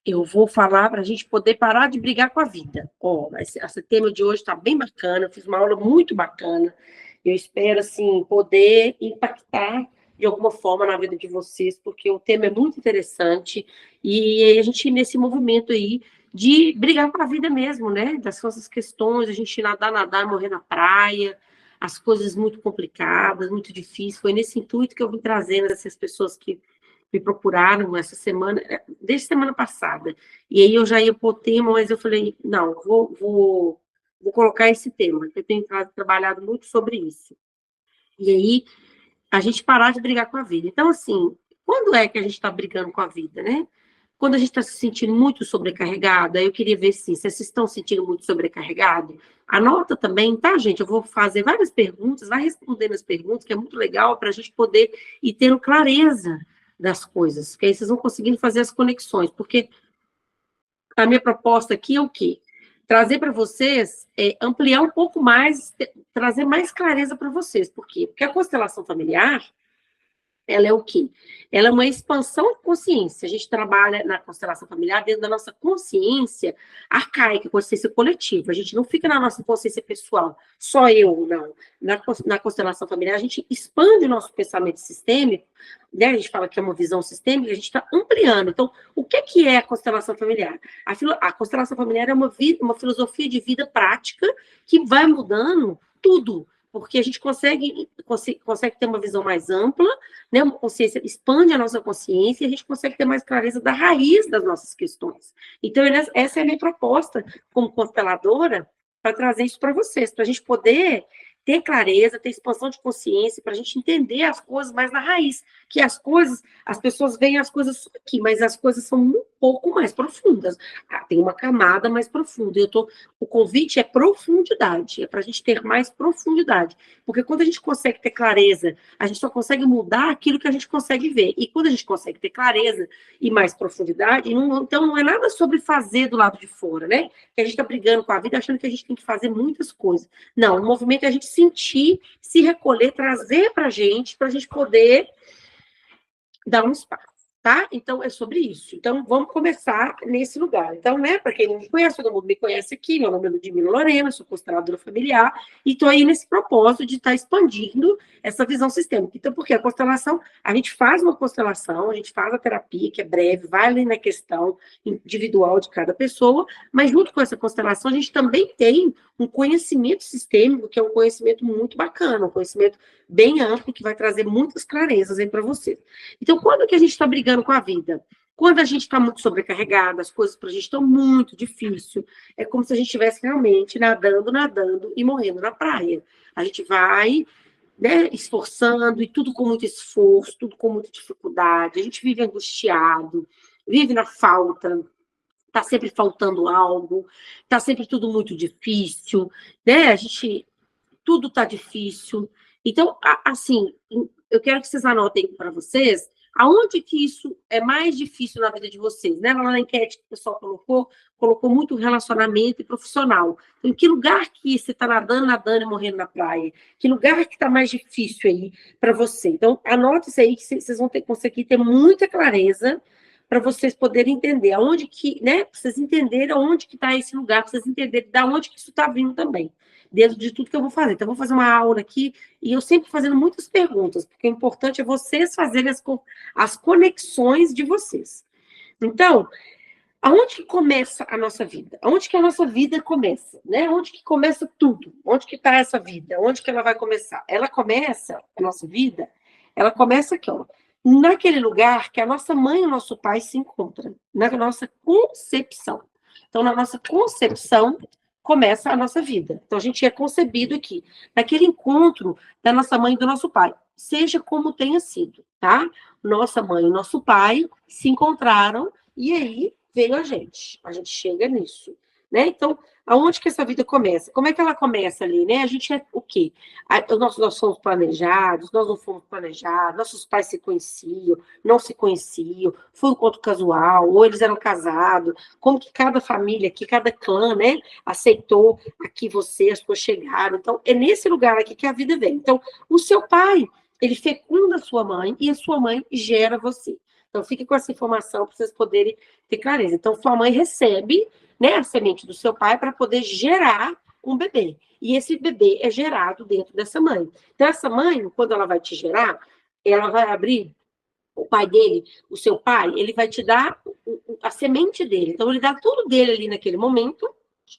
Eu vou falar para a gente poder parar de brigar com a vida. Ó, esse tema de hoje está bem bacana, eu fiz uma aula muito bacana. Eu espero, assim, poder impactar de alguma forma na vida de vocês, porque o tema é muito interessante e a gente, nesse movimento aí, de brigar com a vida mesmo, né? Das nossas questões, a gente nadar, morrer na praia, as coisas muito complicadas, muito difíceis. Foi nesse intuito que eu vim trazendo essas pessoas que me procuraram essa semana, desde semana passada. E aí eu já ia pôr tema, mas eu falei, não, vou colocar esse tema, que eu tenho trabalhado muito sobre isso. E aí, a gente parar de brigar com a vida. Então, assim, quando é que a gente está brigando com a vida, né? Quando a gente está se sentindo muito sobrecarregada, eu queria ver se vocês estão se sentindo muito sobrecarregado. Anota também, tá, gente? Eu vou fazer várias perguntas, vai respondendo as perguntas, que é muito legal para a gente poder ir tendo clareza das coisas, porque aí vocês vão conseguindo fazer as conexões, porque a minha proposta aqui é o quê? Trazer para vocês, ampliar um pouco mais, trazer mais clareza para vocês. Por quê? Porque a constelação familiar, ela é o quê? Ela é uma expansão de consciência. A gente trabalha na constelação familiar dentro da nossa consciência arcaica, consciência coletiva. A gente não fica na nossa consciência pessoal, só eu, não. Na constelação familiar, a gente expande o nosso pensamento sistêmico, né? A gente fala que é uma visão sistêmica, a gente está ampliando. Então, o que é a constelação familiar? A constelação familiar é uma filosofia de vida prática que vai mudando tudo, porque a gente consegue ter uma visão mais ampla, né? Uma consciência, expande a nossa consciência e a gente consegue ter mais clareza da raiz das nossas questões. Então, essa é a minha proposta como consteladora, para trazer isso para vocês, para a gente poder ter clareza, ter expansão de consciência, para a gente entender as coisas mais na raiz, que as pessoas veem as coisas só aqui, mas as coisas são um pouco mais profundas. Tem uma camada mais profunda. O convite é profundidade, é para a gente ter mais profundidade. Porque quando a gente consegue ter clareza, a gente só consegue mudar aquilo que a gente consegue ver. E quando a gente consegue ter clareza e mais profundidade, então não é nada sobre fazer do lado de fora, né? Que a gente está brigando com a vida, achando que a gente tem que fazer muitas coisas. Não, o movimento é a gente sentir, se recolher, trazer para a gente poder dar um espaço. Tá? Então, é sobre isso. Então, vamos começar nesse lugar. Então, né, para quem não me conhece, todo mundo me conhece aqui, meu nome é Ludmila Lorena, sou consteladora familiar, e estou aí nesse propósito de estar expandindo essa visão sistêmica. Então, porque a constelação, a gente faz uma constelação, a gente faz a terapia, que é breve, vai ali na questão individual de cada pessoa, mas junto com essa constelação, a gente também tem um conhecimento sistêmico, que é um conhecimento muito bacana, um conhecimento bem amplo, que vai trazer muitas clarezas aí para você. Então, quando que a gente está brigando com a vida? Quando a gente está muito sobrecarregada, as coisas para a gente estão muito difíceis, é como se a gente estivesse realmente nadando e morrendo na praia. A gente vai, né, esforçando, e tudo com muito esforço, tudo com muita dificuldade, a gente vive angustiado, vive na falta, está sempre faltando algo, está sempre tudo muito difícil, né? Tudo está difícil. Então, assim, eu quero que vocês anotem para vocês aonde que isso é mais difícil na vida de vocês, né? Lá na enquete que o pessoal colocou muito relacionamento e profissional. Então, em que lugar que você está nadando e morrendo na praia? Que lugar que está mais difícil aí para você? Então, anote isso aí, que vocês vão conseguir ter muita clareza para vocês poderem entender aonde que, né? Para vocês entenderem aonde que está esse lugar, para vocês entenderem de onde que isso está vindo também, dentro de tudo que eu vou fazer. Então, eu vou fazer uma aula aqui, e eu sempre fazendo muitas perguntas, porque o importante é vocês fazerem as conexões de vocês. Então, aonde que começa a nossa vida? Aonde que a nossa vida começa? Né? Onde que começa tudo? Onde que está essa vida? Onde que ela vai começar? Ela começa, a nossa vida, ela começa aqui, ó, naquele lugar que a nossa mãe e o nosso pai se encontram, na nossa concepção. Então, na nossa concepção, começa a nossa vida. Então, a gente é concebido aqui, naquele encontro da nossa mãe e do nosso pai, seja como tenha sido, tá? Nossa mãe e nosso pai se encontraram, e aí veio a gente chega nisso, né? Então, aonde que essa vida começa? Como é que ela começa ali, né? A gente é o quê? Nós fomos planejados, nós não fomos planejados, nossos pais se conheciam, não se conheciam, foi um encontro casual, ou eles eram casados, como que cada família aqui, cada clã, né, aceitou aqui você, as pessoas chegaram. Então, é nesse lugar aqui que a vida vem. Então, o seu pai, ele fecunda a sua mãe, e a sua mãe gera você. Então, fique com essa informação para vocês poderem ter clareza. Então, sua mãe recebe, né, a semente do seu pai para poder gerar um bebê. E esse bebê é gerado dentro dessa mãe. Então, essa mãe, quando ela vai te gerar, ela vai abrir o pai dele, o seu pai, ele vai te dar a semente dele. Então, ele dá tudo dele ali naquele momento,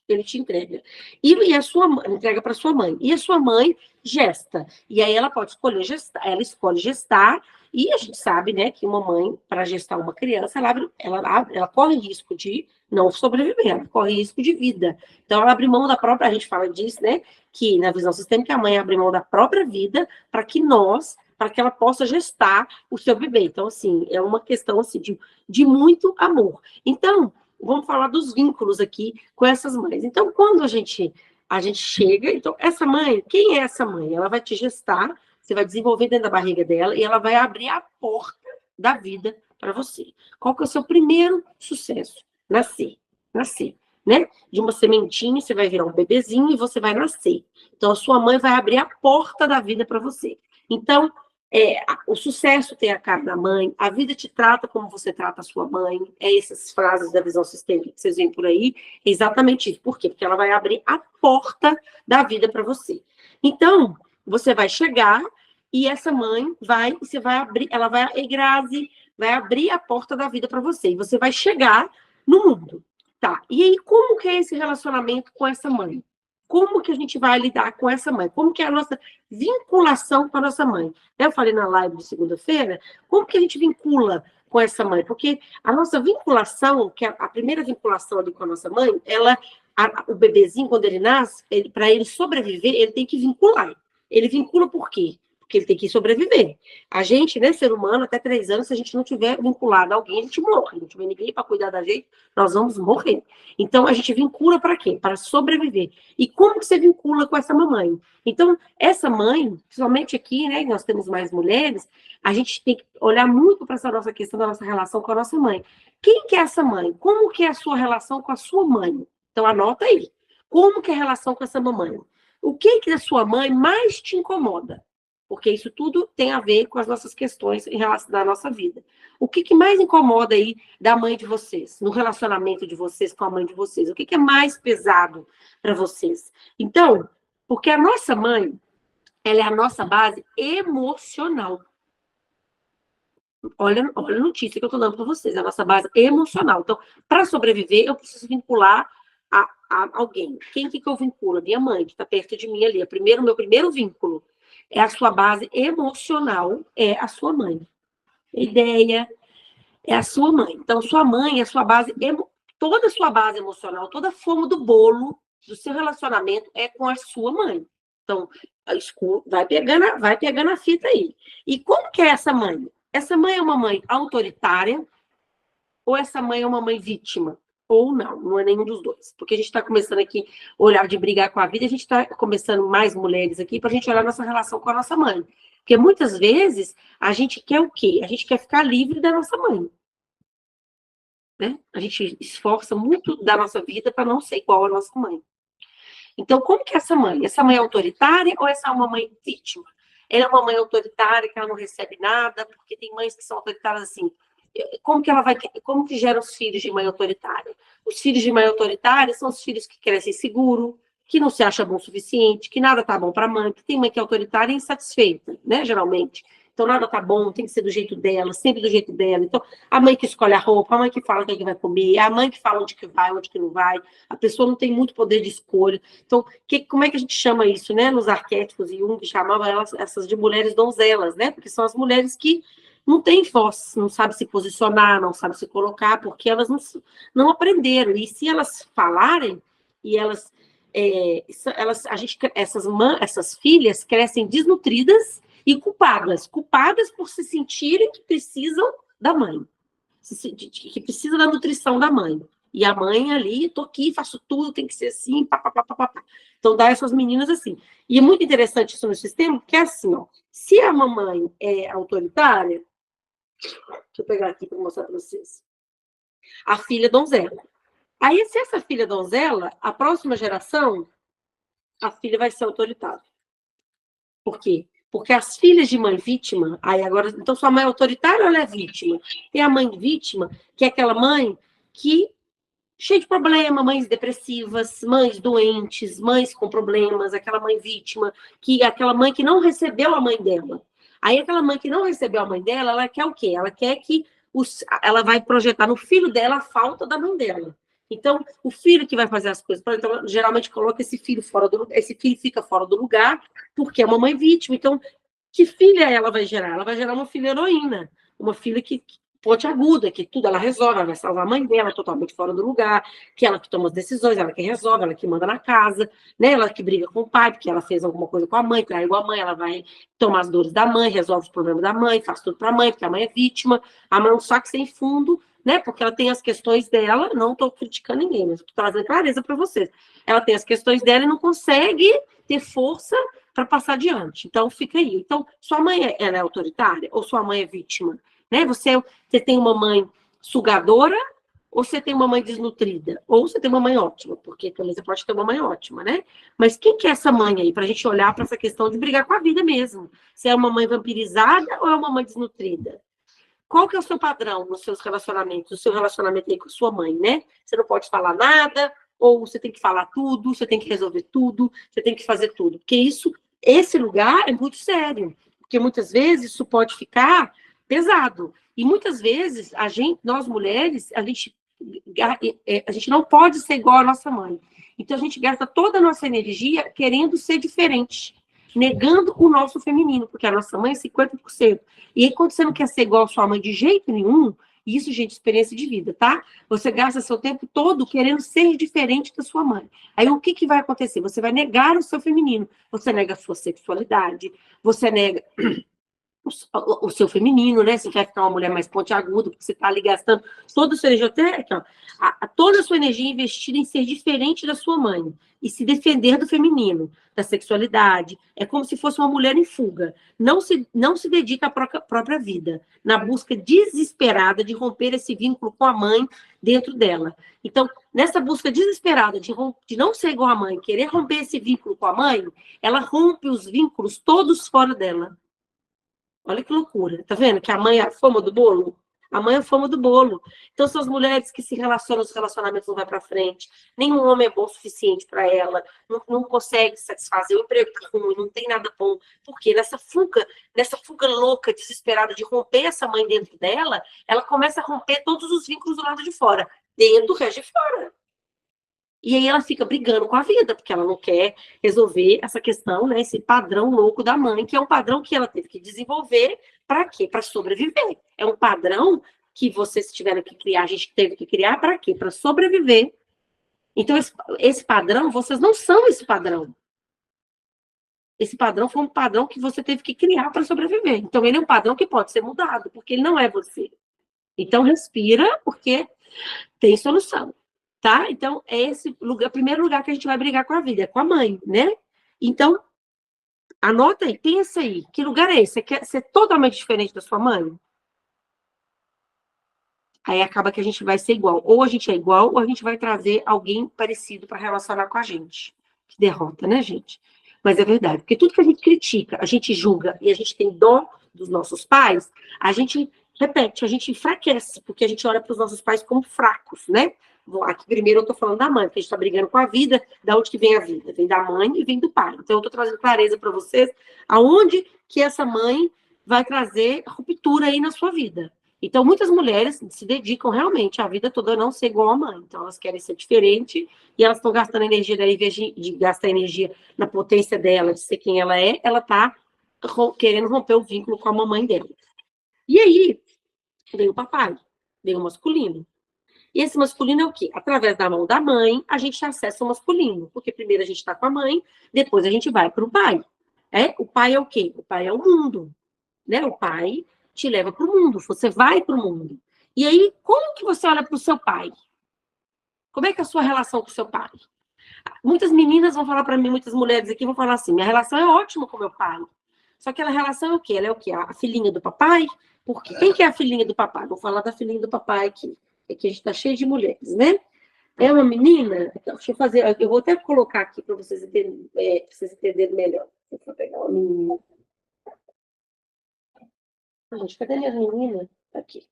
ele te entrega. E a sua entrega para sua mãe. E a sua mãe gesta. E aí ela pode escolher gestar, ela escolhe gestar, e a gente sabe, né, que uma mãe, para gestar uma criança, ela corre risco de não sobreviver, ela corre risco de vida. Então, ela abre mão da própria, a gente fala disso, né, que na visão sistêmica, a mãe abre mão da própria vida para que ela possa gestar o seu bebê. Então, assim, é uma questão assim, de muito amor. Então, vamos falar dos vínculos aqui com essas mães. Então, quando a gente chega, então, essa mãe, quem é essa mãe? Ela vai te gestar, você vai desenvolver dentro da barriga dela e ela vai abrir a porta da vida para você. Qual que é o seu primeiro sucesso? Nascer, né? De uma sementinha, você vai virar um bebezinho e você vai nascer. Então, a sua mãe vai abrir a porta da vida para você. Então, o sucesso tem a cara da mãe, a vida te trata como você trata a sua mãe, essas frases da visão sistêmica que vocês veem por aí, é exatamente isso. Por quê? Porque ela vai abrir a porta da vida para você. Então, você vai chegar e essa mãe você vai abrir, ela vai, Grazi, vai abrir a porta da vida para você, e você vai chegar no mundo. Tá, e aí como que é esse relacionamento com essa mãe? Como que a gente vai lidar com essa mãe? Como que é a nossa vinculação com a nossa mãe? Eu falei na live de segunda-feira, como que a gente vincula com essa mãe? Porque a nossa vinculação, que é a primeira vinculação ali com a nossa mãe, o bebezinho, quando ele nasce, para ele sobreviver, ele tem que vincular. Ele vincula por quê? Porque ele tem que sobreviver. A gente, né, ser humano, até 3 anos, se a gente não tiver vinculado a alguém, a gente morre. Não tiver ninguém para cuidar da gente, nós vamos morrer. Então, a gente vincula para quê? Para sobreviver. E como que você vincula com essa mamãe? Então, essa mãe, principalmente aqui, né, nós temos mais mulheres, a gente tem que olhar muito para essa nossa questão da nossa relação com a nossa mãe. Quem que é essa mãe? Como que é a sua relação com a sua mãe? Então, anota aí. Como que é a relação com essa mamãe? O que a sua mãe mais te incomoda? Porque isso tudo tem a ver com as nossas questões em relação da nossa vida. O que mais incomoda aí da mãe de vocês, no relacionamento de vocês com a mãe de vocês? O que é mais pesado para vocês? Então, porque a nossa mãe, ela é a nossa base emocional. Olha a notícia que eu estou dando para vocês, a nossa base emocional. Então, para sobreviver, eu preciso vincular a alguém. Quem que eu vinculo? Minha mãe, que está perto de mim ali. Meu primeiro vínculo é a sua base emocional, é a sua mãe. A ideia é a sua mãe. Então, sua mãe é a sua base, toda a sua base emocional, toda a forma do bolo do seu relacionamento é com a sua mãe. Então, vai pegando a fita aí. E como que é essa mãe? Essa mãe é uma mãe autoritária ou essa mãe é uma mãe vítima? Ou não é nenhum dos dois. Porque a gente está começando aqui a olhar de brigar com a vida, a gente está começando mais mulheres aqui para a gente olhar nossa relação com a nossa mãe. Porque muitas vezes a gente quer o quê? A gente quer ficar livre da nossa mãe. Né? A gente esforça muito da nossa vida para não ser igual à nossa mãe. Então, como que é essa mãe? Essa mãe é autoritária ou essa é uma mãe vítima? Ela é uma mãe autoritária que ela não recebe nada, porque tem mães que são autoritárias assim. Como que geram os filhos de mãe autoritária? Os filhos de mãe autoritária são os filhos que crescem seguro, que não se acha bom o suficiente, que nada tá bom para a mãe, que tem mãe que é autoritária e insatisfeita, né, geralmente. Então, nada tá bom, tem que ser do jeito dela, sempre do jeito dela. Então, a mãe que escolhe a roupa, a mãe que fala o que é que vai comer, a mãe que fala onde que vai, onde que não vai. A pessoa não tem muito poder de escolha. Então, como é que a gente chama isso, né? Nos arquétipos, Jung chamava essas de mulheres donzelas, né? Porque são as mulheres que não têm voz, não sabem se posicionar, não sabem se colocar, porque elas não aprenderam. E se elas falarem, e essas filhas crescem desnutridas e culpadas por se sentirem que precisam da mãe, que precisam da nutrição da mãe. E a mãe ali, tô aqui, faço tudo, tem que ser assim, papapá. Então, dá essas meninas assim. E é muito interessante isso no sistema, porque é assim, ó, se a mamãe é autoritária, deixa eu pegar aqui para mostrar para vocês, a filha donzela. Aí, se essa filha donzela, a próxima geração, a filha vai ser autoritária. Por quê? Porque as filhas de mãe vítima, aí agora, então sua mãe é autoritária ou ela é vítima? Tem a mãe vítima, que é aquela mãe que cheia de problema, mães depressivas, mães doentes, mães com problemas, aquela mãe vítima, que aquela mãe que não recebeu a mãe dela. Aí aquela mãe que não recebeu a mãe dela, ela quer o quê? Ela quer que ela vai projetar no filho dela a falta da mãe dela. Então, o filho que vai fazer as coisas, então, geralmente coloca esse filho fora do lugar, esse filho fica fora do lugar, porque é uma mãe vítima. Então, que filha ela vai gerar? Ela vai gerar uma filha heroína, uma filha que ponte aguda, que tudo ela resolve, ela vai salvar a mãe dela, totalmente fora do lugar, que ela que toma as decisões, ela que resolve, ela que manda na casa, né? Ela que briga com o pai, porque ela fez alguma coisa com a mãe, traiu a mãe, ela vai tomar as dores da mãe, resolve os problemas da mãe, faz tudo para a mãe, porque a mãe é vítima, a mãe é um saco sem fundo, né? Porque ela tem as questões dela, não estou criticando ninguém, mas estou trazendo clareza para vocês. Ela tem as questões dela e não consegue ter força para passar adiante. Então, fica aí. Então, sua mãe ela é autoritária ou sua mãe é vítima? Né? Você tem uma mãe sugadora ou você tem uma mãe desnutrida? Ou você tem uma mãe ótima, porque também você pode ter uma mãe ótima, né? Mas quem que é essa mãe aí? Para a gente olhar para essa questão de brigar com a vida mesmo. Se é uma mãe vampirizada ou é uma mãe desnutrida? Qual que é o seu padrão nos seus relacionamentos, o seu relacionamento aí com a sua mãe, né? Você não pode falar nada, ou você tem que falar tudo, você tem que resolver tudo, você tem que fazer tudo. Porque esse lugar é muito sério. Porque muitas vezes isso pode ficar pesado. E muitas vezes, nós mulheres, a gente não pode ser igual à nossa mãe. Então, a gente gasta toda a nossa energia querendo ser diferente, negando o nosso feminino, porque a nossa mãe é 50%. E aí, quando você não quer ser igual à sua mãe de jeito nenhum, isso, gente, experiência de vida, tá? Você gasta seu tempo todo querendo ser diferente da sua mãe. Aí, o que vai acontecer? Você vai negar o seu feminino. Você nega a sua sexualidade, você nega o seu feminino, né? Você quer ficar uma mulher mais pontiaguda, porque você está ali gastando toda a sua energia, até aqui, ó, toda a sua energia investida em ser diferente da sua mãe e se defender do feminino, da sexualidade. É como se fosse uma mulher em fuga. Não se dedica à própria vida, na busca desesperada de romper esse vínculo com a mãe dentro dela. Então, nessa busca desesperada de não ser igual à mãe, querer romper esse vínculo com a mãe, ela rompe os vínculos todos fora dela. Olha que loucura. Tá vendo que a mãe é a fama do bolo? A mãe é a fama do bolo. Então, são as mulheres que se relacionam, os relacionamentos não vão para frente. Nenhum homem é bom o suficiente para ela. Não consegue satisfazer. O emprego tá ruim, não tem nada bom. Porque nessa fuga louca, desesperada de romper essa mãe dentro dela, ela começa a romper todos os vínculos do lado de fora. Dentro, o resto de fora. E aí ela fica brigando com a vida, porque ela não quer resolver essa questão, né, esse padrão louco da mãe, que é um padrão que ela teve que desenvolver para quê? Para sobreviver. É um padrão que vocês tiveram que criar, a gente teve que criar para quê? Para sobreviver. Então, esse padrão, vocês não são esse padrão. Esse padrão foi um padrão que você teve que criar para sobreviver. Então, ele é um padrão que pode ser mudado, porque ele não é você. Então, respira, porque tem solução. Tá? Então, é esse lugar, primeiro lugar que a gente vai brigar com a vida, é com a mãe, né? Então, anota aí, pensa aí, que lugar é esse? Você quer ser totalmente diferente da sua mãe? Aí acaba que a gente vai ser igual. Ou a gente é igual, ou a gente vai trazer alguém parecido para relacionar com a gente. Que derrota, né, gente? Mas é verdade, porque tudo que a gente critica, a gente julga e a gente tem dó dos nossos pais, a gente repete, a gente enfraquece, porque a gente olha para os nossos pais como fracos, né? Aqui primeiro eu estou falando da mãe, porque a gente está brigando com a vida. Da onde que vem a vida? Vem da mãe e vem do pai. Então eu estou trazendo clareza para vocês aonde que essa mãe vai trazer ruptura aí na sua vida. Então muitas mulheres se dedicam realmente a vida toda a não ser igual à mãe. Então elas querem ser diferente e elas estão gastando energia daí, em vez de gastar energia na potência dela, de ser quem ela é, ela está querendo romper o vínculo com a mamãe dela. E aí vem o papai, vem o masculino. E esse masculino é o quê? Através da mão da mãe, a gente acessa o masculino. Porque primeiro a gente está com a mãe, depois a gente vai para o pai. O pai é o quê? O pai é o mundo. Né? O pai te leva para o mundo, você vai para o mundo. E aí, como que você olha para o seu pai? Como é que é a sua relação com o seu pai? Muitas meninas vão falar para mim, muitas mulheres aqui vão falar assim, minha relação é ótima com meu pai. Só que a relação é o quê? Ela é o quê? A filhinha do papai? Porque quem que é a filhinha do papai? Vou falar da filhinha do papai aqui. Aqui a gente está cheio de mulheres, né? É uma menina. Então, deixa eu fazer. Eu vou até colocar aqui para vocês entenderem melhor. Deixa eu pegar uma menina. Gente, cadê minha menina? Aqui.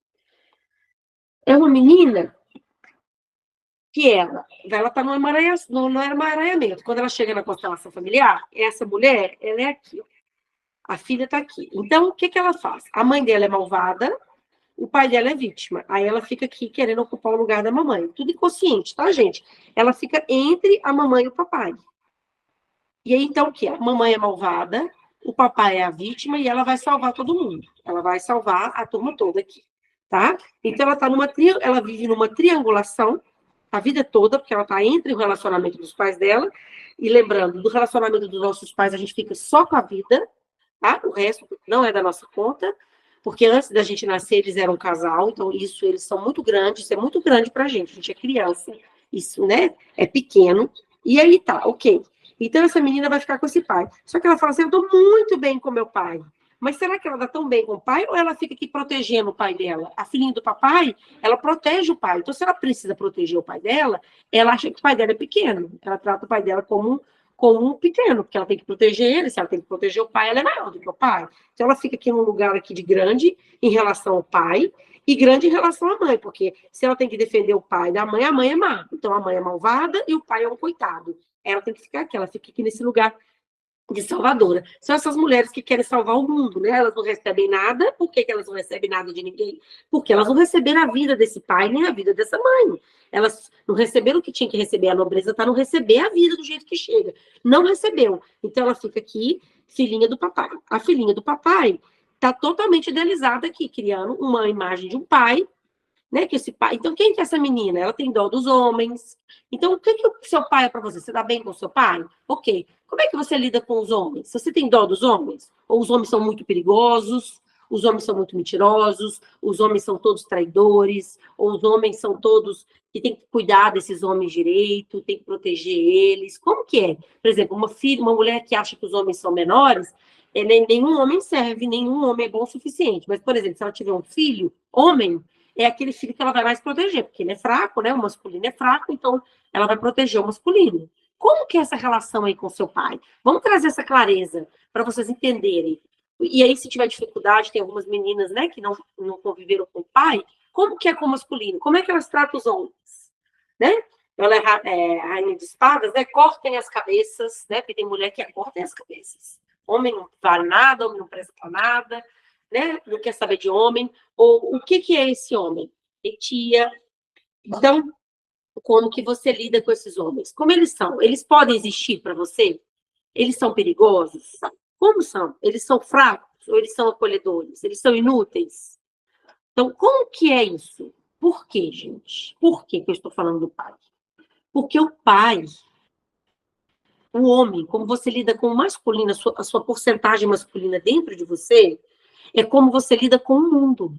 É uma menina que ela tá no emaranhamento. Quando ela chega na constelação familiar, essa mulher, ela é aqui, ó. A filha tá aqui. Então, o que que ela faz? A mãe dela é malvada, o pai dela é vítima. Aí ela fica aqui querendo ocupar o lugar da mamãe. Tudo inconsciente, tá, gente? Ela fica entre a mamãe e o papai. E aí, então, o que? A mamãe é malvada, o papai é a vítima e ela vai salvar todo mundo. Ela vai salvar a turma toda aqui, tá? Então, ela vive numa triangulação a vida toda, porque ela está entre o relacionamento dos pais dela, e lembrando, do relacionamento dos nossos pais, a gente fica só com a vida, tá? O resto não é da nossa conta, porque antes da gente nascer, eles eram um casal, então isso, eles são muito grandes, isso é muito grande pra gente, a gente é criança, isso, né, é pequeno, e aí tá, ok. Então essa menina vai ficar com esse pai. Só que ela fala assim, eu dou muito bem com meu pai, mas será que ela dá tão bem com o pai, ou ela fica aqui protegendo o pai dela? A filhinha do papai, ela protege o pai, então se ela precisa proteger o pai dela, ela acha que o pai dela é pequeno, ela trata o pai dela como um pequeno, porque ela tem que proteger ele, se ela tem que proteger o pai, ela é maior do que o pai. Então ela fica aqui num lugar aqui de grande em relação ao pai e grande em relação à mãe, porque se ela tem que defender o pai da mãe, a mãe é má. Então a mãe é malvada e o pai é um coitado. Ela tem que ficar aqui, ela fica aqui nesse lugar de salvadora. São essas mulheres que querem salvar o mundo, né? Elas não recebem nada. Por que elas não recebem nada de ninguém? Porque elas não receberam a vida desse pai nem a vida dessa mãe. Elas não receberam o que tinha que receber. A nobreza está não receber a vida do jeito que chega. Não recebeu. Então ela fica aqui, filhinha do papai. A filhinha do papai está totalmente idealizada aqui, criando uma imagem de um pai, né? Que esse pai. Então, quem que é essa menina? Ela tem dó dos homens. Então, o que que o seu pai é para você? Você dá bem com o seu pai? Ok. Como é que você lida com os homens? Você tem dó dos homens? Ou os homens são muito perigosos? Os homens são muito mentirosos? Os homens são todos traidores? Ou os homens são todos que tem que cuidar desses homens direito, tem que proteger eles? Como que é? Por exemplo, uma mulher que acha que os homens são menores, nenhum homem serve, nenhum homem é bom o suficiente. Mas, por exemplo, se ela tiver um filho, homem, é aquele filho que ela vai mais proteger, porque ele é fraco, né? O masculino é fraco, então ela vai proteger o masculino. Como que é essa relação aí com seu pai? Vamos trazer essa clareza para vocês entenderem. E aí, se tiver dificuldade, tem algumas meninas, né, que não conviveram com o pai, como que é com o masculino? Como é que elas tratam os homens? Né? Ela é rainha de espadas, né? Cortem as cabeças, né? Porque tem mulher que cortem as cabeças. Homem não vale nada, homem não presta para nada, né? Não quer saber de homem. Ou o que que é esse homem? Etia. Então, como que você lida com esses homens? Como eles são? Eles podem existir para você? Eles são perigosos? Como são? Eles são fracos ou eles são acolhedores? Eles são inúteis? Então, como que é isso? Por quê, gente? Por que eu estou falando do pai? Porque o pai, o homem, como você lida com o masculino, a sua porcentagem masculina dentro de você, é como você lida com o mundo.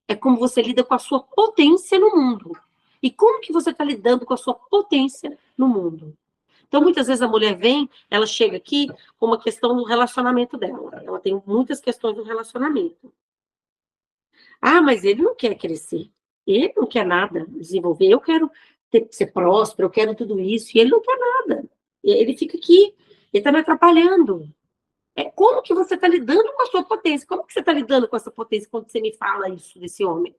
É como você lida com a sua potência no mundo. E como que você está lidando com a sua potência no mundo? Então, muitas vezes a mulher vem, ela chega aqui com uma questão no relacionamento dela. Ela tem muitas questões no relacionamento. Ah, mas ele não quer crescer. Ele não quer nada desenvolver. Eu quero ser próspero, eu quero tudo isso. E ele não quer nada. Ele fica aqui, ele está me atrapalhando. É como que você está lidando com a sua potência? Como que você está lidando com essa potência quando você me fala isso desse homem?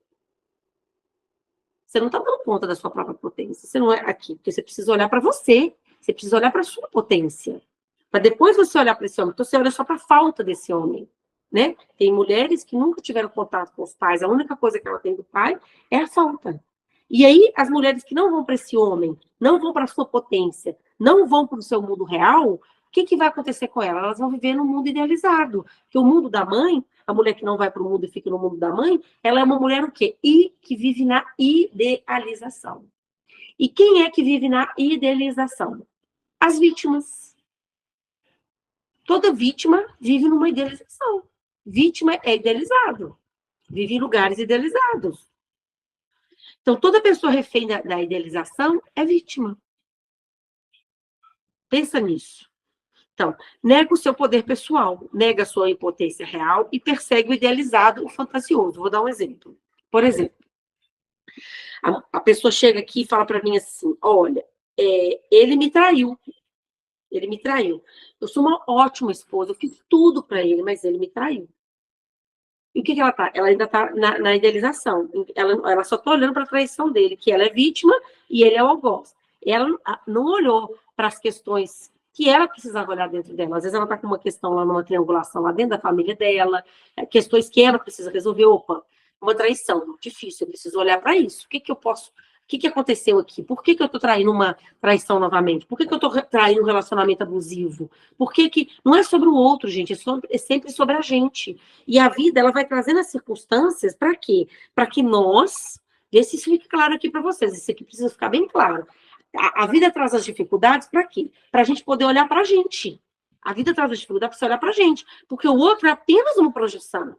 Você não está dando conta da sua própria potência. Você não é aqui, porque você precisa olhar para você. Você precisa olhar para a sua potência. Para depois você olhar para esse homem. Então você olha só para a falta desse homem. Né? Tem mulheres que nunca tiveram contato com os pais. A única coisa que ela tem do pai é a falta. E aí, as mulheres que não vão para esse homem, não vão para a sua potência, não vão para o seu mundo real, o que, que vai acontecer com ela? Elas vão viver no mundo idealizado. Porque o mundo da mãe, a mulher que não vai para o mundo e fica no mundo da mãe, ela é uma mulher o quê? Que vive na idealização. E quem é que vive na idealização? As vítimas. Toda vítima vive numa idealização. Vítima é idealizado. Vive em lugares idealizados. Então, toda pessoa refém da idealização é vítima. Pensa nisso. Então, nega o seu poder pessoal, nega a sua impotência real e persegue o idealizado, o fantasioso. Vou dar um exemplo. Por exemplo, a pessoa chega aqui e fala para mim assim, olha, ele me traiu. Ele me traiu. Eu sou uma ótima esposa, eu fiz tudo para ele, mas ele me traiu. E o que ela tá? Ela ainda tá na idealização. Ela só tá olhando para a traição dele, que ela é vítima e ele é o algoz. Ela não olhou para as questões que ela precisava olhar dentro dela. Às vezes ela tá com uma questão lá numa triangulação lá dentro da família dela, questões que ela precisa resolver. Opa, uma traição, difícil, eu preciso olhar para isso. O que eu posso... O que aconteceu aqui? Por que eu estou traindo uma traição novamente? Por que eu estou traindo um relacionamento abusivo? Por que não é sobre o outro, gente, é sempre sobre a gente. E a vida, ela vai trazendo as circunstâncias para quê? Para que nós, vê se isso fica claro aqui para vocês, isso aqui precisa ficar bem claro. A vida traz as dificuldades para quê? Para a gente poder olhar para a gente. A vida traz as dificuldades para você olhar para a gente, porque o outro é apenas uma projeção.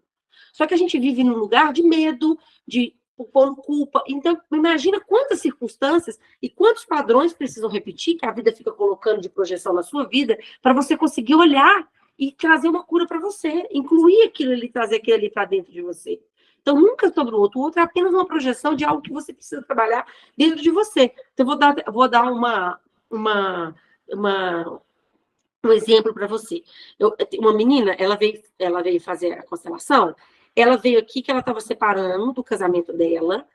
Só que a gente vive num lugar de medo, de pondo culpa. Então, imagina quantas circunstâncias e quantos padrões precisam repetir que a vida fica colocando de projeção na sua vida para você conseguir olhar e trazer uma cura para você, incluir aquilo ali, trazer aquilo ali para dentro de você. Então, nunca sobre o outro é apenas uma projeção de algo que você precisa trabalhar dentro de você. Então, vou dar um exemplo para você. Uma menina, ela veio fazer a constelação, ela veio aqui que ela estava separando do casamento dela,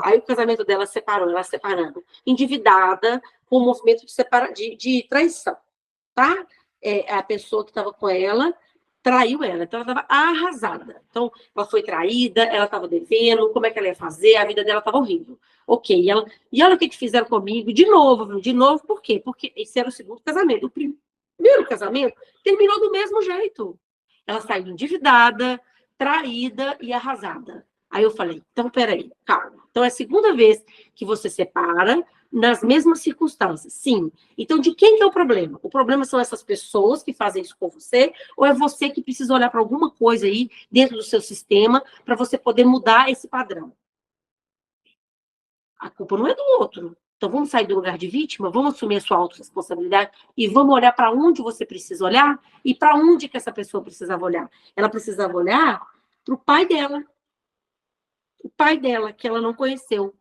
aí o casamento dela separou, ela separando, endividada, com um movimento de traição, tá? A pessoa que estava com ela traiu ela, então ela estava arrasada. Então, ela foi traída, ela estava devendo, como é que ela ia fazer? A vida dela estava horrível. Ok, e olha o que fizeram comigo, de novo, por quê? Porque esse era o segundo casamento. O primeiro casamento terminou do mesmo jeito. Ela saiu endividada, traída e arrasada. Aí eu falei, então, peraí, calma. Então, é a segunda vez que você separa nas mesmas circunstâncias. Sim. Então, de quem que é o problema? O problema são essas pessoas que fazem isso com você, ou é você que precisa olhar para alguma coisa aí dentro do seu sistema para você poder mudar esse padrão? A culpa não é do outro. Então, vamos sair do lugar de vítima, vamos assumir a sua autorresponsabilidade e vamos olhar para onde você precisa olhar e para onde que essa pessoa precisava olhar. Ela precisava olhar para o pai dela, que ela não conheceu.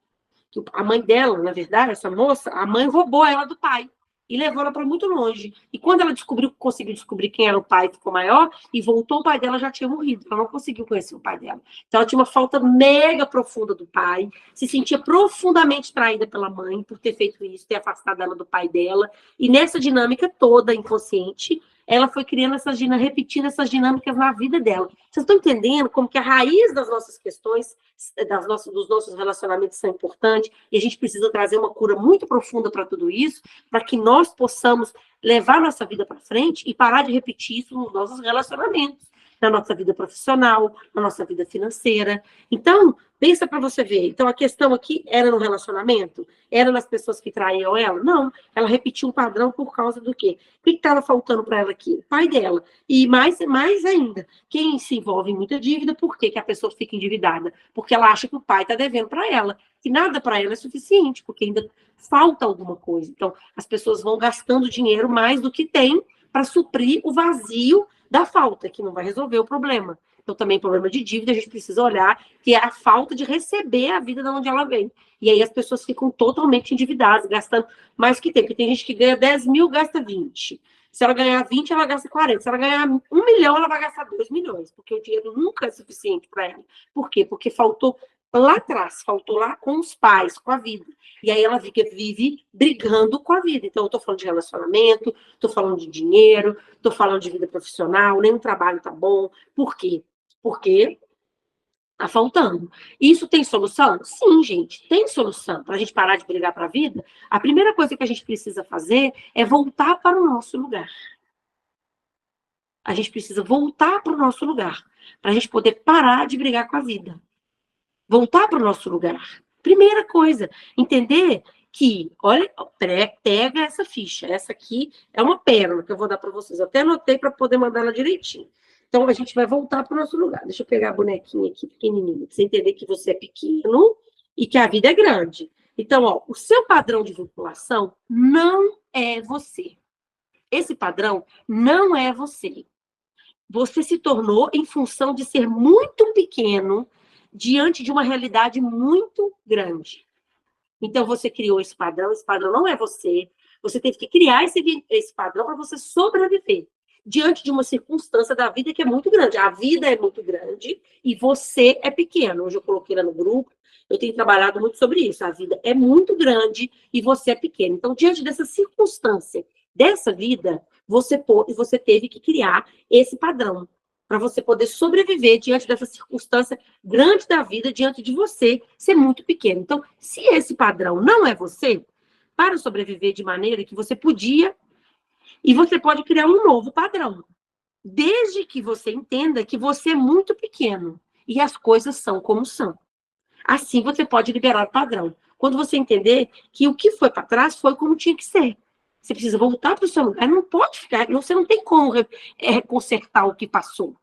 A mãe dela, na verdade, essa moça, a mãe roubou ela do pai e levou ela para muito longe. E quando ela conseguiu descobrir quem era o pai, ficou maior, e voltou, o pai dela já tinha morrido. Ela não conseguiu conhecer o pai dela. Então, ela tinha uma falta mega profunda do pai, se sentia profundamente traída pela mãe por ter feito isso, ter afastado ela do pai dela. E nessa dinâmica toda inconsciente, ela foi criando repetindo essas dinâmicas na vida dela. Vocês estão entendendo como que a raiz das nossas questões, dos nossos relacionamentos são importantes, e a gente precisa trazer uma cura muito profunda para tudo isso, para que nós possamos levar nossa vida para frente e parar de repetir isso nos nossos relacionamentos, na nossa vida profissional, na nossa vida financeira. Então, pensa para você ver. Então, a questão aqui era no relacionamento? Era nas pessoas que traíam ela? Não. Ela repetiu um padrão por causa do quê? O que estava faltando para ela aqui? O pai dela. E mais ainda, quem se envolve em muita dívida, por que a pessoa fica endividada? Porque ela acha que o pai está devendo para ela, que nada para ela é suficiente, porque ainda falta alguma coisa. Então, as pessoas vão gastando dinheiro mais do que tem para suprir o vazio da falta, que não vai resolver o problema. Então, também problema de dívida, a gente precisa olhar que é a falta de receber a vida de onde ela vem. E aí as pessoas ficam totalmente endividadas, gastando mais que tem. Porque tem gente que ganha 10 mil, gasta 20. Se ela ganhar 20, ela gasta 40. Se ela ganhar 1 milhão, ela vai gastar 2 milhões, porque o dinheiro nunca é suficiente para ela. Por quê? Porque faltou lá atrás, faltou lá com os pais, com a vida. E aí ela vive brigando com a vida. Então, eu estou falando de relacionamento, estou falando de dinheiro, estou falando de vida profissional, nenhum trabalho tá bom. Por quê? Porque tá faltando. Isso tem solução? Sim, gente, tem solução. Para a gente parar de brigar para a vida, a primeira coisa que a gente precisa fazer é voltar para o nosso lugar. A gente precisa voltar para o nosso lugar, para a gente poder parar de brigar com a vida. Voltar para o nosso lugar. Primeira coisa, entender que, olha, pega essa ficha. Essa aqui é uma pérola que eu vou dar para vocês. Eu até anotei para poder mandar ela direitinho. Então, a gente vai voltar para o nosso lugar. Deixa eu pegar a bonequinha aqui, pequenininha, para você entender que você é pequeno e que a vida é grande. Então, ó, o seu padrão de vinculação não é você. Esse padrão não é você. Você se tornou em função de ser muito pequeno diante de uma realidade muito grande. Então, você criou esse padrão não é você. Você teve que criar esse padrão para você sobreviver. diante de uma circunstância da vida que é muito grande. A vida é muito grande e você é pequeno. Hoje eu coloquei lá no grupo, eu tenho trabalhado muito sobre isso. A vida é muito grande e você é pequeno. Então, diante dessa circunstância, dessa vida, você teve que criar esse padrão para você poder sobreviver diante dessa circunstância grande da vida, diante de você ser muito pequeno. Então, se esse padrão não é você, para sobreviver de maneira que você podia, e você pode criar um novo padrão, desde que você entenda que você é muito pequeno e as coisas são como são. Assim você pode liberar o padrão. Quando você entender que o que foi para trás foi como tinha que ser. Você precisa voltar para o seu lugar. Não pode ficar, você não tem como consertar o que passou.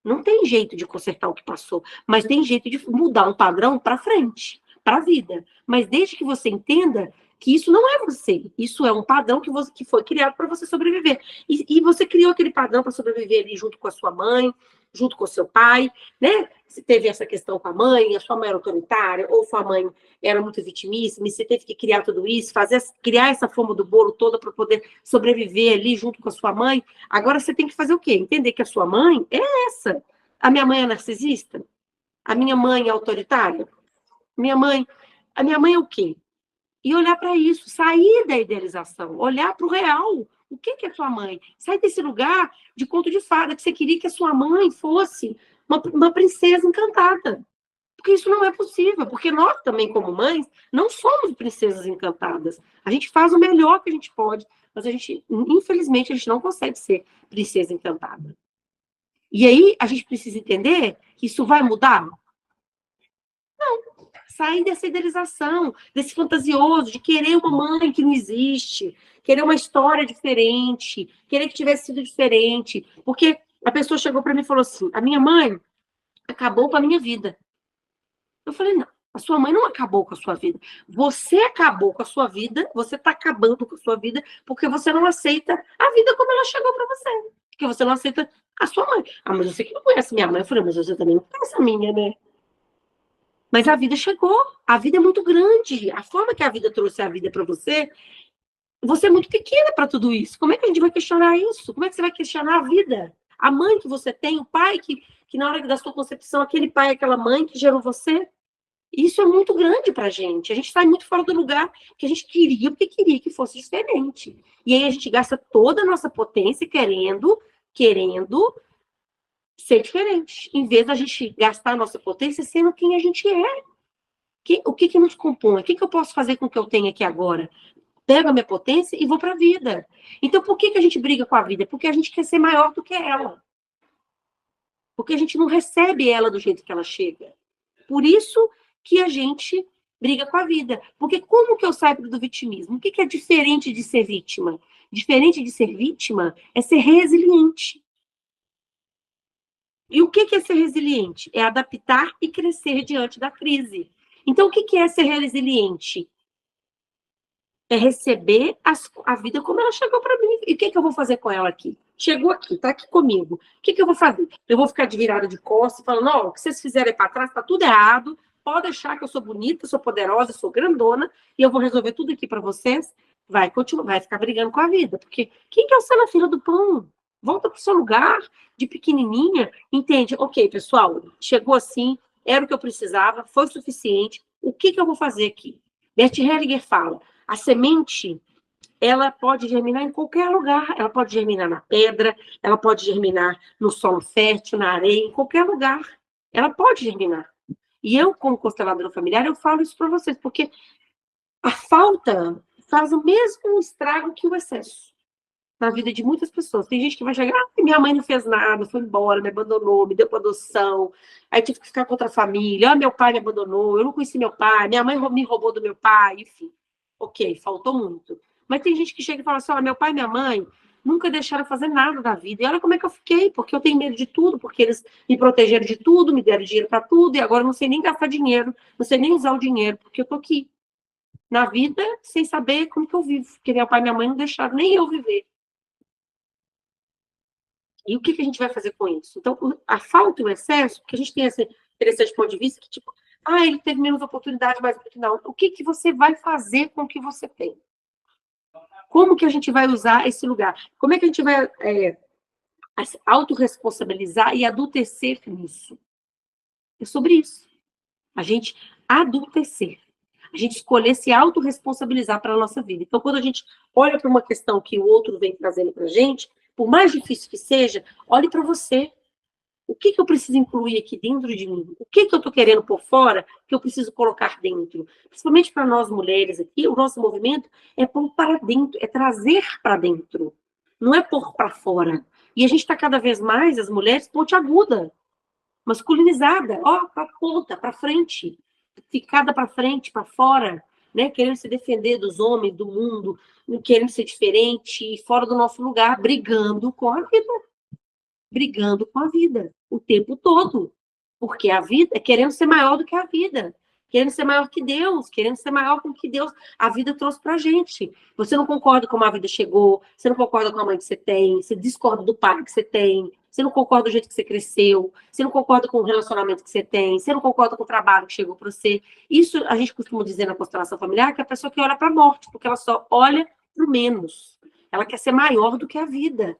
Não tem jeito de consertar o que passou, mas tem jeito de mudar um padrão para frente, para a vida. Mas desde que você entenda que isso não é você, isso é um padrão que foi criado para você sobreviver. E você criou aquele padrão para sobreviver ali junto com a sua mãe, junto com o seu pai, né? Se teve essa questão com a sua mãe era autoritária, ou sua mãe era muito vitimíssima, e você teve que criar tudo isso, criar essa fome do bolo toda para poder sobreviver ali junto com a sua mãe. Agora você tem que fazer o quê? Entender que a sua mãe é essa. A minha mãe é narcisista? A minha mãe é autoritária? A minha mãe é o quê? E olhar para isso, sair da idealização, olhar para o real. O que é sua mãe? Sair desse lugar de conto de fada, que você queria que a sua mãe fosse uma princesa encantada. Porque isso não é possível, porque nós também, como mães, não somos princesas encantadas. A gente faz o melhor que a gente pode, mas infelizmente, a gente não consegue ser princesa encantada. E aí, a gente precisa entender que isso vai mudar? Sair dessa idealização, desse fantasioso, de querer uma mãe que não existe, querer uma história diferente, querer que tivesse sido diferente. Porque a pessoa chegou para mim e falou assim: a minha mãe acabou com a minha vida. Eu falei: não, a sua mãe não acabou com a sua vida. Você acabou com a sua vida, você está acabando com a sua vida porque você não aceita a vida como ela chegou para você. Porque você não aceita a sua mãe. Ah, mas você que não conhece minha mãe. Eu falei: mas você também não conhece a minha, né? Mas a vida chegou, a vida é muito grande. A forma que a vida trouxe a vida para você é muito pequena para tudo isso. Como é que a gente vai questionar isso? Como é que você vai questionar a vida? A mãe que você tem, o pai que na hora da sua concepção, aquele pai, aquela mãe que gerou você. Isso é muito grande para a gente. A gente sai muito fora do lugar que a gente queria, porque queria que fosse diferente. E aí a gente gasta toda a nossa potência querendo ser diferente, em vez da gente gastar a nossa potência sendo quem a gente é. O que nos compõe? O que eu posso fazer com o que eu tenho aqui agora? Pego a minha potência e vou para a vida. Então, por que a gente briga com a vida? Porque a gente quer ser maior do que ela. Porque a gente não recebe ela do jeito que ela chega. Por isso que a gente briga com a vida. Porque como que eu saio do vitimismo? O que é diferente de ser vítima? Diferente de ser vítima é ser resiliente. E o que é ser resiliente? É adaptar e crescer diante da crise. Então, o que é ser resiliente? É receber a vida como ela chegou para mim. E o que eu vou fazer com ela aqui? Chegou aqui, está aqui comigo. O que eu vou fazer? Eu vou ficar de virada de costas, falando: não, o que vocês fizerem para trás está tudo errado. Pode achar que eu sou bonita, sou poderosa, sou grandona, e eu vou resolver tudo aqui para vocês. Vai continuar, vai ficar brigando com a vida. Porque quem quer ser na fila do pão? Volta para o seu lugar de pequenininha, entende? Ok, pessoal, chegou assim, era o que eu precisava, foi o suficiente. O que eu vou fazer aqui? Bert Hellinger fala: a semente, ela pode germinar em qualquer lugar. Ela pode germinar na pedra, ela pode germinar no solo fértil, na areia, em qualquer lugar. Ela pode germinar. E eu, como consteladora familiar, eu falo isso para vocês, porque a falta faz o mesmo estrago que o excesso na vida de muitas pessoas. Tem gente que vai chegar: minha mãe não fez nada, foi embora, me abandonou, me deu para adoção, aí tive que ficar com outra família, meu pai me abandonou, eu não conheci meu pai, minha mãe me roubou do meu pai, enfim. Ok, faltou muito. Mas tem gente que chega e fala assim: meu pai e minha mãe nunca deixaram fazer nada da vida. E olha como é que eu fiquei, porque eu tenho medo de tudo, porque eles me protegeram de tudo, me deram dinheiro para tudo, e agora eu não sei nem gastar dinheiro, não sei nem usar o dinheiro, porque eu tô aqui na vida sem saber como que eu vivo, porque meu pai e minha mãe não deixaram nem eu viver. E o que a gente vai fazer com isso? Então, a falta e o excesso, porque a gente tem esse interessante ponto de vista que, tipo, ele teve menos oportunidade, mas não. O que você vai fazer com o que você tem? Como que a gente vai usar esse lugar? Como é que a gente vai a se autorresponsabilizar e adultecer nisso. É sobre isso. A gente adultecer. A gente escolher se autorresponsabilizar para a nossa vida. Então, quando a gente olha para uma questão que o outro vem trazendo para a gente, por mais difícil que seja, olhe para você. O que eu preciso incluir aqui dentro de mim? O que eu estou querendo por fora que eu preciso colocar dentro? Principalmente para nós mulheres aqui, o nosso movimento é pôr para dentro, é trazer para dentro. Não é pôr para fora. E a gente está cada vez mais, as mulheres, ponte aguda, masculinizada, ó, para ponta, para frente, ficada para frente, para fora, né? Querendo se defender dos homens, do mundo, querendo ser diferente, fora do nosso lugar, brigando com a vida. Brigando com a vida o tempo todo. Porque a vida é querendo ser maior do que a vida. Querendo ser maior que Deus, querendo ser maior com o que Deus, a vida trouxe pra gente. Você não concorda com como a vida chegou, você não concorda com a mãe que você tem, você discorda do pai que você tem, você não concorda do jeito que você cresceu, você não concorda com o relacionamento que você tem, você não concorda com o trabalho que chegou para você. Isso a gente costuma dizer na constelação familiar, que é a pessoa que olha para a morte, porque ela só olha pro menos. Ela quer ser maior do que a vida.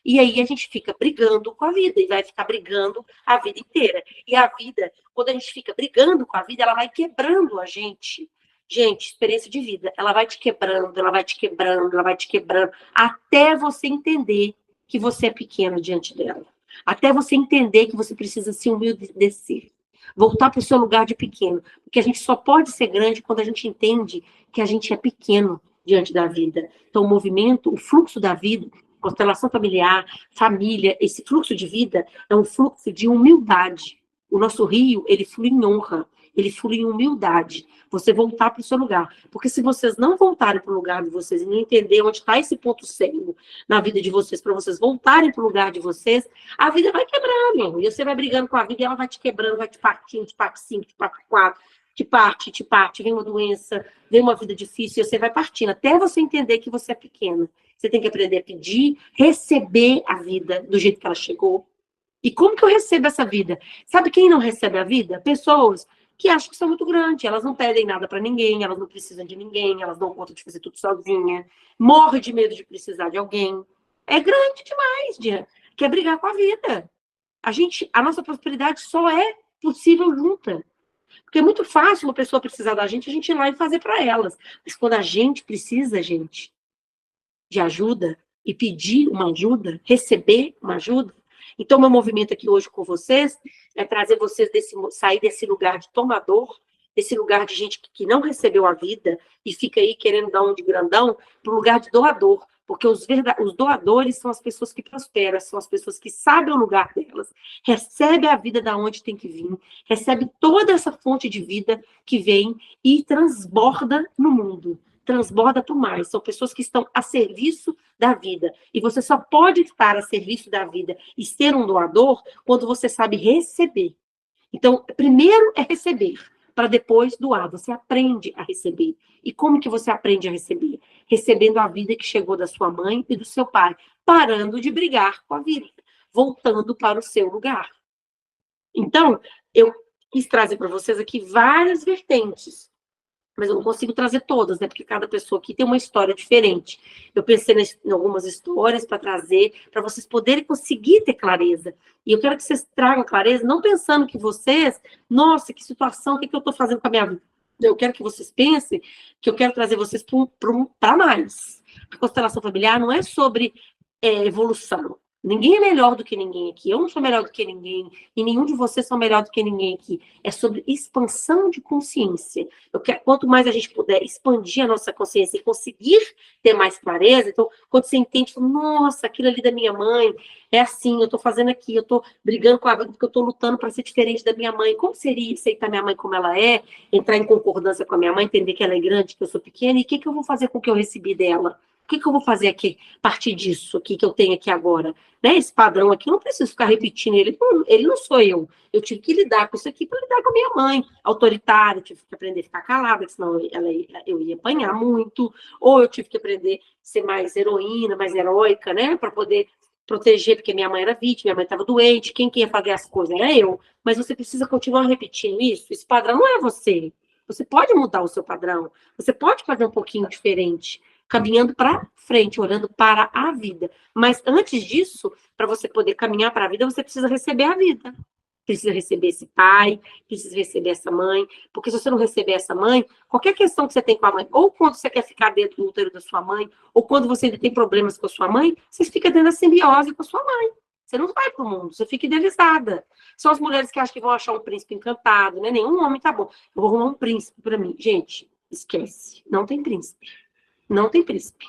E aí a gente fica brigando com a vida, e vai ficar brigando a vida inteira. E a vida, quando a gente fica brigando com a vida, ela vai quebrando a gente. Gente, experiência de vida, ela vai te quebrando, ela vai te quebrando, ela vai te quebrando, até você entender que você é pequeno diante dela. Até você entender que você precisa se humildecer. Voltar para o seu lugar de pequeno. Porque a gente só pode ser grande quando a gente entende que a gente é pequeno diante da vida. Então, o movimento, o fluxo da vida, constelação familiar, família, esse fluxo de vida é um fluxo de humildade. O nosso rio, ele flui em honra, ele flui em humildade. Você voltar para o seu lugar. Porque se vocês não voltarem para o lugar de vocês e não entender onde está esse ponto cego na vida de vocês, para vocês voltarem para o lugar de vocês, a vida vai quebrando. E você vai brigando com a vida e ela vai te quebrando, vai te partindo, te parte 5, te parte 4, te parte, vem uma doença, vem uma vida difícil, e você vai partindo, até você entender que você é pequena. Você tem que aprender a pedir, receber a vida do jeito que ela chegou. E como que eu recebo essa vida? Sabe quem não recebe a vida? Pessoas que acham que são muito grandes. Elas não pedem nada para ninguém, elas não precisam de ninguém, elas dão conta de fazer tudo sozinha, morre de medo de precisar de alguém. É grande demais, quer brigar com a vida. A nossa prosperidade só é possível junta. Porque é muito fácil uma pessoa precisar da gente, a gente ir lá e fazer para elas. Mas quando a gente precisa, gente, de ajuda e pedir uma ajuda, receber uma ajuda. Então, meu movimento aqui hoje com vocês é trazer vocês sair desse lugar de tomador, desse lugar de gente que não recebeu a vida e fica aí querendo dar um de grandão, para o lugar de doador. Porque os doadores são as pessoas que prosperam, são as pessoas que sabem o lugar delas, recebem a vida da onde tem que vir, recebe toda essa fonte de vida que vem e transborda no mundo. Transborda para o mais. São pessoas que estão a serviço da vida. E você só pode estar a serviço da vida e ser um doador quando você sabe receber. Então, primeiro é receber, para depois doar. Você aprende a receber. E como que você aprende a receber? Recebendo a vida que chegou da sua mãe e do seu pai, parando de brigar com a vida, voltando para o seu lugar. Então, eu quis trazer para vocês aqui várias vertentes, mas eu não consigo trazer todas, né? Porque cada pessoa aqui tem uma história diferente. Eu pensei em algumas histórias para trazer, para vocês poderem conseguir ter clareza. E eu quero que vocês tragam clareza, não pensando que vocês, nossa, que situação, o que eu estou fazendo com a minha vida? Eu quero que vocês pensem que eu quero trazer vocês para mais. A constelação familiar não é sobre evolução. Ninguém é melhor do que ninguém aqui. Eu não sou melhor do que ninguém. E nenhum de vocês são melhor do que ninguém aqui. É sobre expansão de consciência. Quanto mais a gente puder expandir a nossa consciência e conseguir ter mais clareza, então, quando você entende, nossa, aquilo ali da minha mãe é assim, eu estou fazendo aqui, eu estou brigando com a vida porque eu estou lutando para ser diferente da minha mãe. Como seria aceitar minha mãe como ela é, entrar em concordância com a minha mãe, entender que ela é grande, que eu sou pequena, e o que eu vou fazer com o que eu recebi dela? O que eu vou fazer aqui, a partir disso aqui que eu tenho aqui agora? Né? Esse padrão aqui, eu não preciso ficar repetindo ele não sou eu. Eu tive que lidar com isso aqui para lidar com a minha mãe, autoritária, eu tive que aprender a ficar calada, senão eu ia apanhar muito, ou eu tive que aprender a ser mais heroína, mais heróica, né? Para poder proteger, porque minha mãe era vítima, minha mãe estava doente, quem ia fazer as coisas era eu. Mas você precisa continuar repetindo isso. Esse padrão não é você. Você pode mudar o seu padrão, você pode fazer um pouquinho diferente. caminhando para frente, olhando para a vida. Mas antes disso, para você poder caminhar para a vida, você precisa receber a vida. Precisa receber esse pai, precisa receber essa mãe, porque se você não receber essa mãe, qualquer questão que você tem com a mãe, ou quando você quer ficar dentro do útero da sua mãe, ou quando você ainda tem problemas com a sua mãe, você fica dentro da simbiose com a sua mãe. Você não vai para o mundo, você fica idealizada. São as mulheres que acham que vão achar um príncipe encantado, né? Nenhum homem tá bom. Eu vou arrumar um príncipe para mim. Gente, esquece. Não tem príncipe. Não tem príncipe.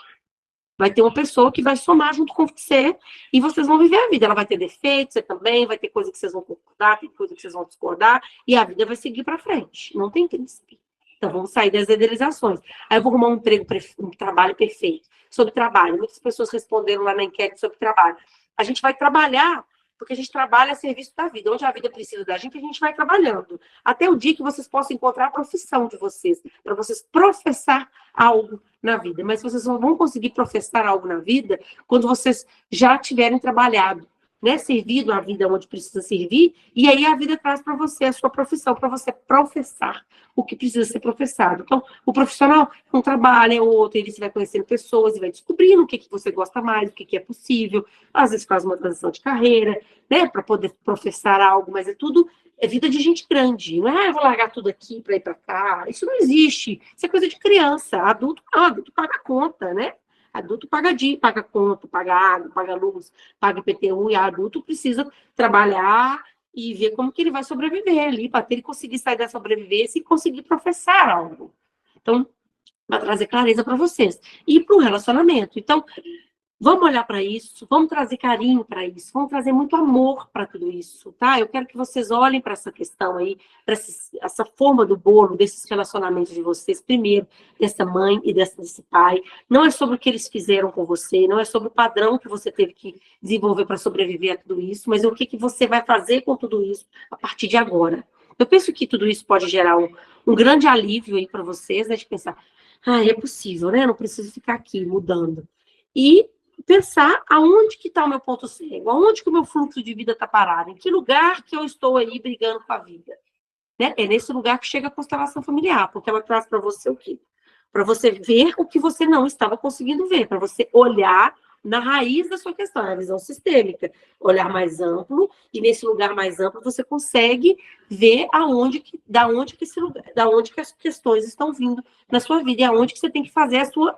Vai ter uma pessoa que vai somar junto com você e vocês vão viver a vida. Ela vai ter defeitos, você também, vai ter coisa que vocês vão concordar, tem coisa que vocês vão discordar, e a vida vai seguir para frente. Não tem príncipe. Então, vamos sair das idealizações. Aí eu vou arrumar um trabalho perfeito. Sobre trabalho. Muitas pessoas responderam lá na enquete sobre trabalho. A gente vai trabalhar, porque a gente trabalha a serviço da vida. Onde a vida precisa da gente, a gente vai trabalhando. Até o dia que vocês possam encontrar a profissão de vocês, para vocês professar algo na vida. Mas vocês só vão conseguir professar algo na vida quando vocês já tiverem trabalhado, né? Servido a vida onde precisa servir, e aí a vida traz para você a sua profissão, para você professar o que precisa ser professado. Então, o profissional não trabalha, é outro, ele vai conhecendo pessoas e vai descobrindo o que você gosta mais, o que é possível, às vezes faz uma transição de carreira, né, para poder professar algo, mas é vida de gente grande, não é, eu vou largar tudo aqui para ir para cá, isso não existe, isso é coisa de criança, adulto não, adulto paga conta, né, adulto paga dia, paga conta, paga água, paga luz, paga IPTU, e adulto precisa trabalhar e ver como que ele vai sobreviver ali, para ele conseguir sair da sobrevivência e conseguir professar algo. Então, vai trazer clareza para vocês. E para o relacionamento. Então, vamos olhar para isso, vamos trazer carinho para isso, vamos trazer muito amor para tudo isso, tá? Eu quero que vocês olhem para essa questão aí, para essa forma do bolo, desses relacionamentos de vocês, primeiro, dessa mãe e desse pai. Não é sobre o que eles fizeram com você, não é sobre o padrão que você teve que desenvolver para sobreviver a tudo isso, mas é o que você vai fazer com tudo isso a partir de agora. Eu penso que tudo isso pode gerar um grande alívio aí para vocês, né? De pensar, é possível, né? Eu não preciso ficar aqui mudando. E pensar aonde que está o meu ponto cego, aonde que o meu fluxo de vida está parado, em que lugar que eu estou aí brigando com a vida. Né? É nesse lugar que chega a constelação familiar, porque ela traz para você o quê? Para você ver o que você não estava conseguindo ver, para você olhar na raiz da sua questão, a visão sistêmica, olhar mais amplo, e nesse lugar mais amplo você consegue ver da onde que as questões estão vindo na sua vida, e aonde que você tem que fazer a sua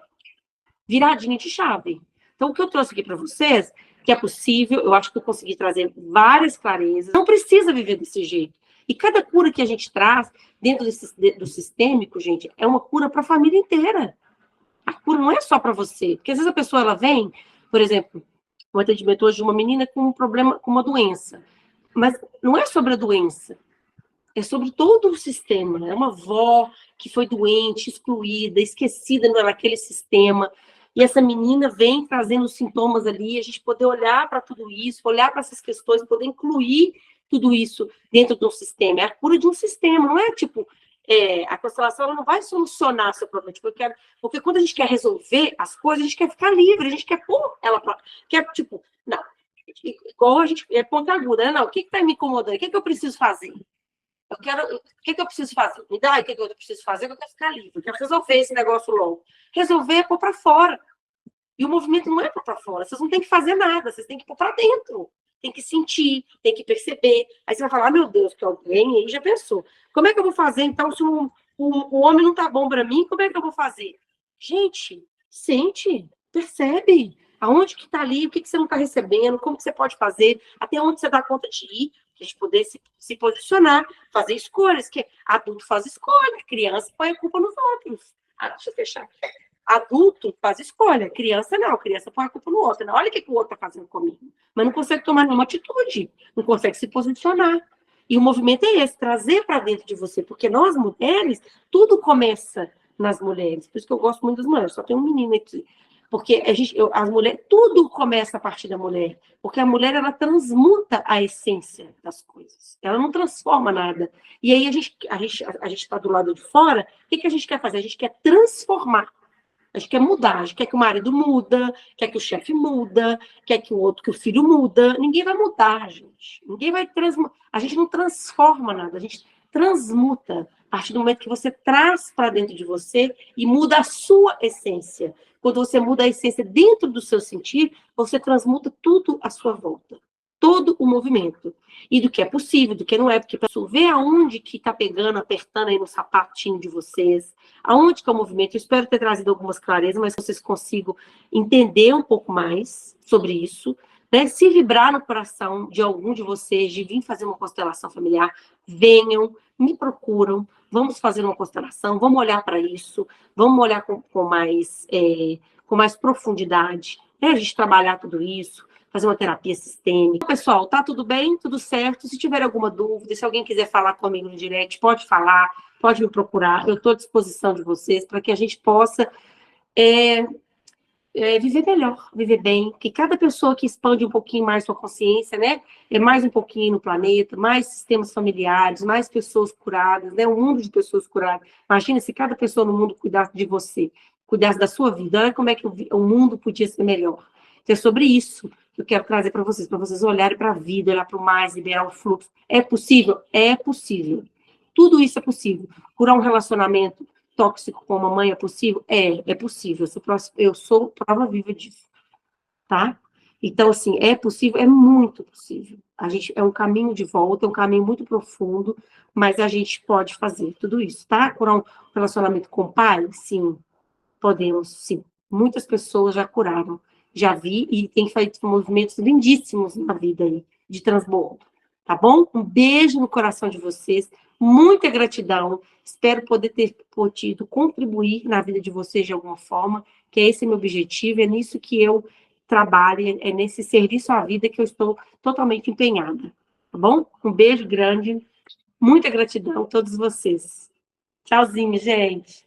viradinha de chave. Então, o que eu trouxe aqui para vocês, que é possível, eu acho que eu consegui trazer várias clarezas, não precisa viver desse jeito. E cada cura que a gente traz dentro do sistêmico, gente, é uma cura para a família inteira. A cura não é só para você. Porque às vezes a pessoa ela vem, por exemplo, um atendimento hoje de uma menina com um problema, com uma doença. Mas não é sobre a doença. É sobre todo o sistema. É uma avó que foi doente, excluída, esquecida naquele sistema. E essa menina vem trazendo os sintomas ali, a gente poder olhar para tudo isso, olhar para essas questões, poder incluir tudo isso dentro de um sistema. É a cura de um sistema, não é tipo, a constelação ela não vai solucionar seu problema. Tipo, porque quando a gente quer resolver as coisas, a gente quer ficar livre, a gente quer pôr ela para. Tipo, não, igual a gente é ponta aguda, né? Não, o que está me incomodando? O que eu preciso fazer? O que eu preciso fazer? Me dá o que eu preciso fazer, que eu quero ficar livre, eu quero resolver esse negócio logo. Resolver é pôr para fora. E o movimento não é pôr para fora. Vocês não têm que fazer nada, vocês têm que pôr para dentro. Tem que sentir, tem que perceber. Aí você vai falar, meu Deus, que alguém aí já pensou. Como é que eu vou fazer, então, se o homem não tá bom para mim, como é que eu vou fazer? Gente, sente, percebe. Aonde que tá ali, o que você não tá recebendo, como que você pode fazer, até onde você dá conta de ir, a gente poder se posicionar, fazer escolhas, que adulto faz escolha, criança põe a culpa nos outros. Deixa eu fechar aqui. Adulto faz escolha, criança não, criança põe a culpa no outro. Não, olha o que o outro está fazendo comigo. Mas não consegue tomar nenhuma atitude, não consegue se posicionar. E o movimento é esse, trazer para dentro de você, porque nós, mulheres, tudo começa nas mulheres. Por isso que eu gosto muito das mulheres, só tem um menino aqui. Porque as mulheres, tudo começa a partir da mulher. Porque a mulher, ela transmuta a essência das coisas. Ela não transforma nada. E aí a gente está do lado de fora, o que a gente quer fazer? A gente quer transformar. A gente quer mudar, a gente quer que o marido muda, quer que o chefe muda, quer que o filho muda. Ninguém vai mudar, gente. Ninguém vai transmutar. A gente não transforma nada, a gente transmuta. A partir do momento que você traz para dentro de você e muda a sua essência. Quando você muda a essência dentro do seu sentir, você transmuta tudo à sua volta. Todo o movimento. E do que é possível, do que não é. Porque, pessoal, vê aonde que está pegando, apertando aí no sapatinho de vocês. Aonde que é o movimento. Eu espero ter trazido algumas clarezas, mas vocês consigam entender um pouco mais sobre isso. Né? Se vibrar no coração de algum de vocês, de vir fazer uma constelação familiar, venham, me procuram, vamos fazer uma constelação, vamos olhar para isso, vamos olhar com mais profundidade, né? A gente trabalhar tudo isso, fazer uma terapia sistêmica. Pessoal, tá tudo bem? Tudo certo? Se tiver alguma dúvida, se alguém quiser falar comigo no direct, pode falar, pode me procurar, eu estou à disposição de vocês para que a gente possa viver melhor, viver bem, que cada pessoa que expande um pouquinho mais sua consciência, né, é mais um pouquinho no planeta, mais sistemas familiares, mais pessoas curadas, né, um mundo de pessoas curadas. Imagina se cada pessoa no mundo cuidasse de você, cuidasse da sua vida, olha como é que o mundo podia ser melhor. Então, é sobre isso que eu quero trazer para vocês olharem para a vida, olhar para o mais, liberar o fluxo. É possível? É possível. Tudo isso é possível. Curar um relacionamento tóxico com a mamãe é possível? É possível. Eu sou prova viva disso, tá? Então, assim, é possível, é muito possível. A gente é um caminho de volta, é um caminho muito profundo, mas a gente pode fazer tudo isso, tá? Curar um relacionamento com o pai? Sim, podemos, sim. Muitas pessoas já curaram, já vi, e tem feito movimentos lindíssimos na vida aí, de transbordo. Tá bom? Um beijo no coração de vocês, muita gratidão. Espero poder ter podido contribuir na vida de vocês de alguma forma, que esse é meu objetivo, é nisso que eu trabalho, é nesse serviço à vida que eu estou totalmente empenhada. Tá bom? Um beijo grande, muita gratidão a todos vocês. Tchauzinho, gente.